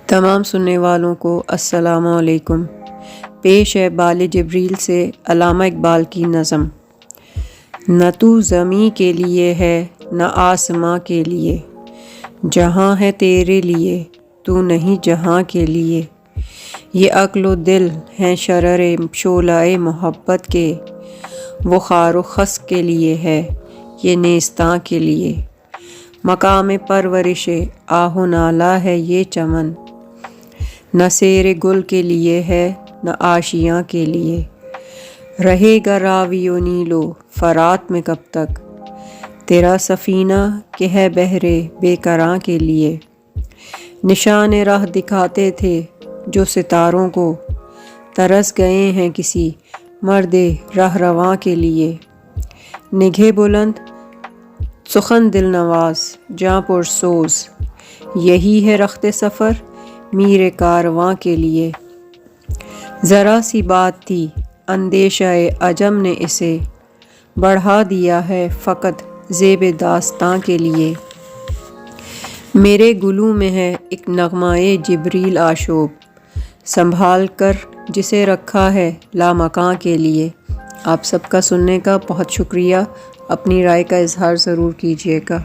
تمام سننے والوں کو السلام علیکم۔ پیش ہے بال جبریل سے علامہ اقبال کی نظم۔ نہ تو زمیں کے لیے ہے نہ آسماں کے لیے، جہاں ہے تیرے لیے تو نہیں جہاں کے لیے۔ یہ عقل و دل ہیں شرر شعلہ محبت کے، وہ خار و خس کے لیے ہے یہ نیستاں کے لیے۔ مقام پرورش آہ و نالہ ہے یہ چمن، نہ سیر گل کے لیے ہے نہ آشیاں کے لیے۔ رہے گا راوی و نیل و فرات میں کب تک، تیرا سفینہ کہ ہے بحر بے کراں کے لیے۔ نشان راہ دکھاتے تھے جو ستاروں کو، ترس گئے ہیں کسی مرد راہ رواں کے لیے۔ نگہ بلند سخن دل نواز جاں پرسوز، یہی ہے رخت سفر میر کارواں کے لیے۔ ذرا سی بات تھی اندیشہ عجم نے اسے، بڑھا دیا ہے فقط زیب داستاں کے لیے۔ میرے گلوں میں ہے ایک نغمہ جبریل آشوب، سنبھال کر جسے رکھا ہے لامکاں کے لیے۔ آپ سب کا سننے کا بہت شکریہ۔ اپنی رائے کا اظہار ضرور کیجیے گا۔